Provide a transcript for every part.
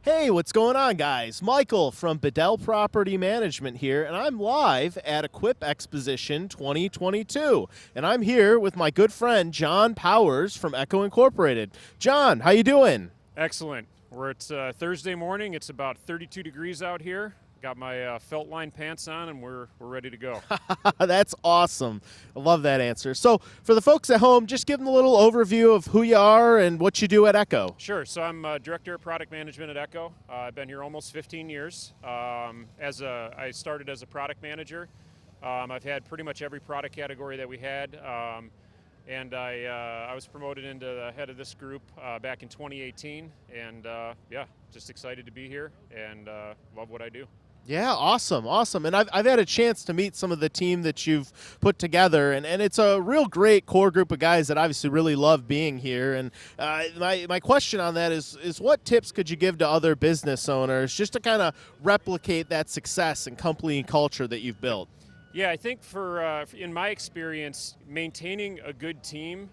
Hey, what's going on, guys? Michael from Bedell Property Management here, and I'm live at Equip Exposition 2022. And I'm here with my good friend John Powers from Echo Incorporated. John, how you doing? Excellent. We're at Thursday morning. It's about 32 degrees out here. Got my felt line pants on, and we're ready to go. That's awesome. I love that answer. So, for the folks at home, just give them a little overview of who you are and what you do at Echo. Sure. So I'm director of product management at Echo. I've been here almost 15 years. I started as a product manager. I've had pretty much every product category that we had. And I was promoted into the head of this group back in 2018, and just excited to be here and love what I do. Yeah, awesome. And I've had a chance to meet some of the team that you've put together, and it's a real great core group of guys that obviously really love being here. And my question on that is what tips could you give to other business owners just to kind of replicate that success and company culture that you've built? Yeah, I think in my experience, maintaining a good team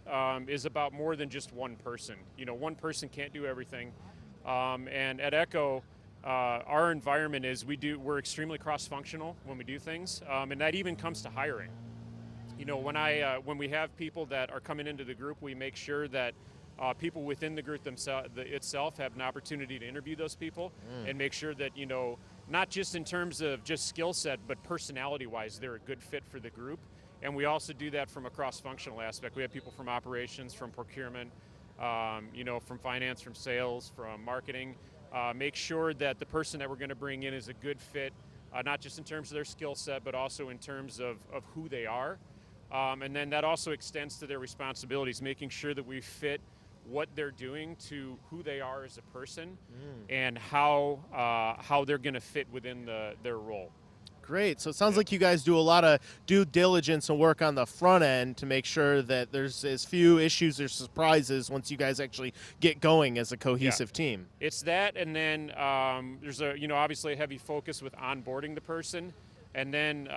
is about more than just one person. You know, one person can't do everything. And at Echo, our environment is we're extremely cross-functional when we do things, and that even comes to hiring. You know, when we have people that are coming into the group, we make sure that people within the group itself have an opportunity to interview those people and make sure that, you know, not just in terms of just skill set, but personality-wise, they're a good fit for the group. And we also do that from a cross-functional aspect. We have people from operations, from procurement, from finance, from sales, from marketing. Make sure that the person that we're going to bring in is a good fit, not just in terms of their skill set, but also in terms of who they are. And then that also extends to their responsibilities, making sure that we fit what they're doing to who they are as a person and how they're going to fit within their role. Great. So it sounds like you guys do a lot of due diligence and work on the front end to make sure that there's as few issues or surprises once you guys actually get going as a cohesive team. It's that, and then there's obviously a heavy focus with onboarding the person, and then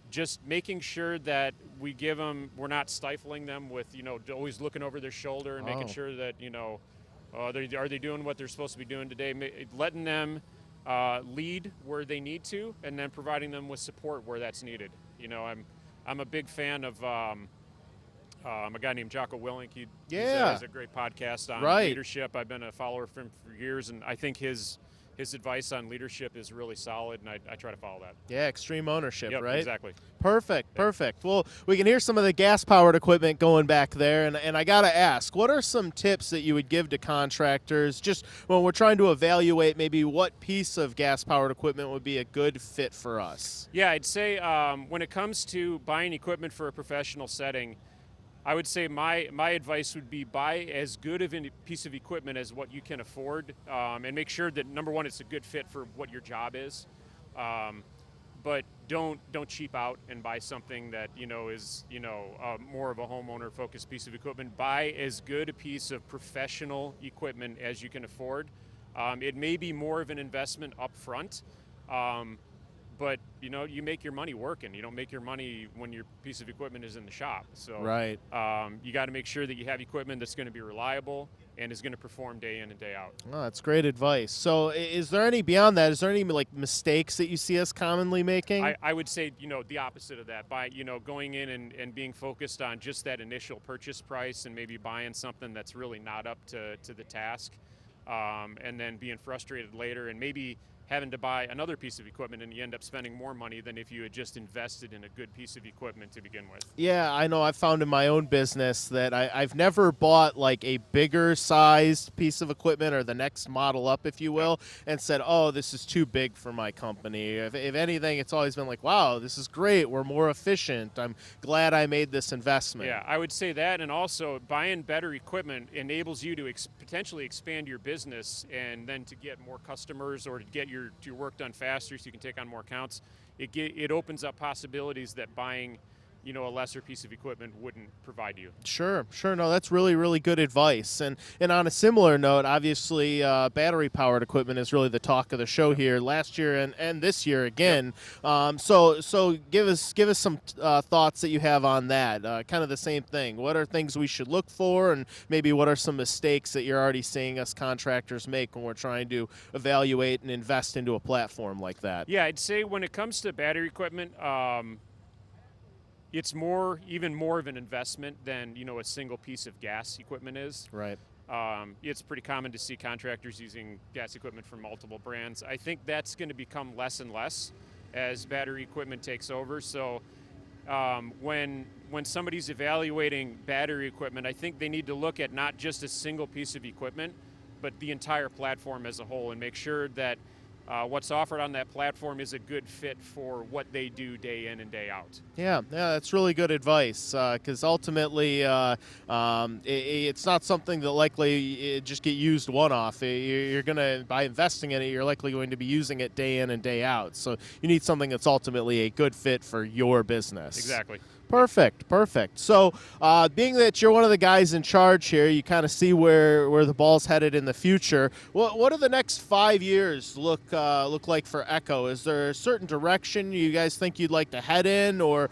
just making sure that we're not stifling them with, always looking over their shoulder and making sure that, are they doing what they're supposed to be doing today, letting them lead where they need to, and then providing them with support where that's needed. You know, I'm a big fan of a guy named Jocko Willink. He has a great podcast on leadership. I've been a follower of him for years, and I think his advice on leadership is really solid, and I try to follow that. Yeah, extreme ownership, Yep, right? Exactly. Perfect. Well, we can hear some of the gas-powered equipment going back there, and I got to ask, what are some tips that you would give to contractors just when we're trying to evaluate maybe what piece of gas-powered equipment would be a good fit for us? Yeah, I'd say when it comes to buying equipment for a professional setting, I would say my advice would be buy as good of a piece of equipment as what you can afford, and make sure that, number one, it's a good fit for what your job is. But don't cheap out and buy something that is more of a homeowner focused piece of equipment. Buy as good a piece of professional equipment as you can afford. It may be more of an investment up front. But you make your money working. You don't make your money when your piece of equipment is in the shop. So you got to make sure that you have equipment that's going to be reliable and is going to perform day in and day out. Oh, that's great advice. So is there any beyond that? Is there any mistakes that you see us commonly making? I would say the opposite of that. By going in and being focused on just that initial purchase price and maybe buying something that's really not up to the task, and then being frustrated later and maybe having to buy another piece of equipment, and you end up spending more money than if you had just invested in a good piece of equipment to begin with. Yeah, I know. I've found in my own business that I've never bought a bigger sized piece of equipment or the next model up, if you will, and said, oh, this is too big for my company. If anything, it's always been wow, this is great. We're more efficient. I'm glad I made this investment. Yeah, I would say that, and also buying better equipment enables you to potentially expand your business and then to get more customers or to get your work done faster so you can take on more accounts. It opens up possibilities that buying a lesser piece of equipment wouldn't provide you. Sure. No, that's really, really good advice. And on a similar note, obviously, battery-powered equipment is really the talk of the show here last year and this year again. So give us some thoughts that you have on that. Kind of the same thing. What are things we should look for, and maybe what are some mistakes that you're already seeing us contractors make when we're trying to evaluate and invest into a platform like that? Yeah, I'd say when it comes to battery equipment, it's even more of an investment than a single piece of gas equipment is. Right. It's pretty common to see contractors using gas equipment from multiple brands. I think that's going to become less and less as battery equipment takes over. So when somebody's evaluating battery equipment, I think they need to look at not just a single piece of equipment, but the entire platform as a whole, and make sure that what's offered on that platform is a good fit for what they do day in and day out. Yeah, that's really good advice, because ultimately it's not something that likely just get used one-off. You're going to, by investing in it, you're likely going to be using it day in and day out. So you need something that's ultimately a good fit for your business. Exactly. Perfect. So, being that you're one of the guys in charge here, you kind of see where the ball's headed in the future. What do the next 5 years look like for Echo? Is there a certain direction you guys think you'd like to head in, or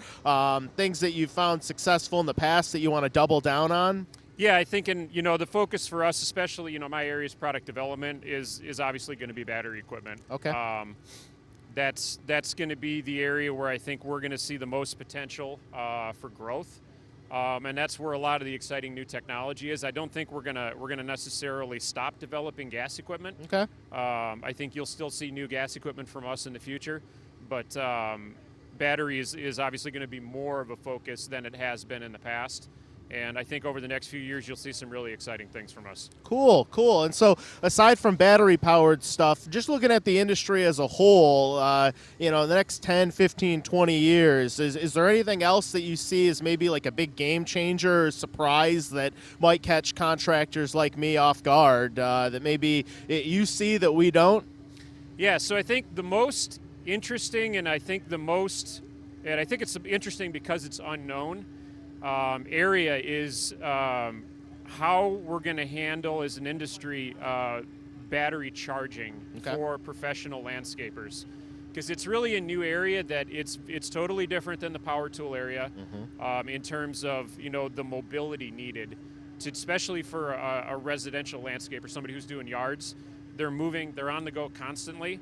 things that you've found successful in the past that you want to double down on? Yeah, I think the focus for us, especially my area's product development, is obviously going to be battery equipment. Okay. That's going to be the area where I think we're going to see the most potential for growth, and that's where a lot of the exciting new technology is. I don't think we're gonna necessarily stop developing gas equipment. Okay. I think you'll still see new gas equipment from us in the future, but battery is obviously going to be more of a focus than it has been in the past. And I think over the next few years, you'll see some really exciting things from us. Cool. And so aside from battery-powered stuff, just looking at the industry as a whole, the next 10, 15, 20 years, is there anything else that you see as maybe like a big game changer or surprise that might catch contractors like me off guard, that maybe you see that we don't? Yeah, so I think the most interesting, and I think it's interesting because it's unknown, area is how we're going to handle as an industry battery charging for professional landscapers, because it's really a new area that it's totally different than the power tool area, in terms of the mobility needed, especially for a residential landscaper, somebody who's doing yards. They're on the go constantly.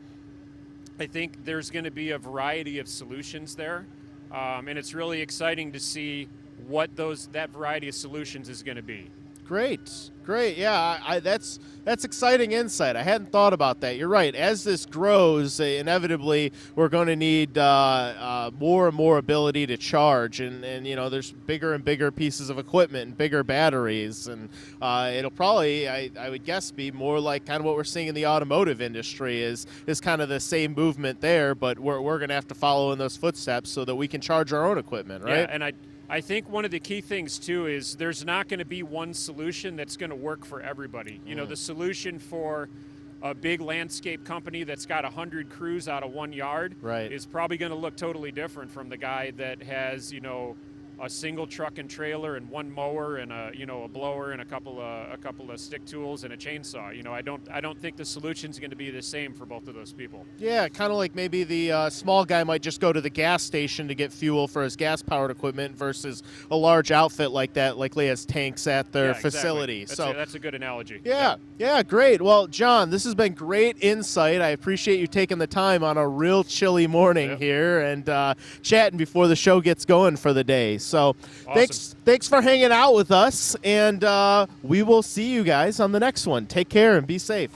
I think there's going to be a variety of solutions there, and it's really exciting to see what that variety of solutions is going to be. Great. Yeah, that's exciting insight. I hadn't thought about that. You're right. As this grows, inevitably we're going to need more and more ability to charge, and there's bigger and bigger pieces of equipment and bigger batteries, and it'll probably, I would guess, be more like kind of what we're seeing in the automotive industry is kind of the same movement there, but we're going to have to follow in those footsteps so that we can charge our own equipment, right? Yeah, and I think one of the key things, too, is there's not going to be one solution that's going to work for everybody. The solution for a big landscape company that's got 100 crews out of one yard is probably going to look totally different from the guy that has, a single truck and trailer and one mower and a blower and a couple of stick tools and a chainsaw. I don't think the solution's going to be the same for both of those people. Yeah, kind of like maybe the small guy might just go to the gas station to get fuel for his gas-powered equipment versus a large outfit like that likely has tanks at their facility. Exactly. That's a good analogy. Yeah, great. Well, John, this has been great insight. I appreciate you taking the time on a real chilly morning here and chatting before the show gets going for the day. So awesome. Thanks for hanging out with us, and we will see you guys on the next one. Take care and be safe.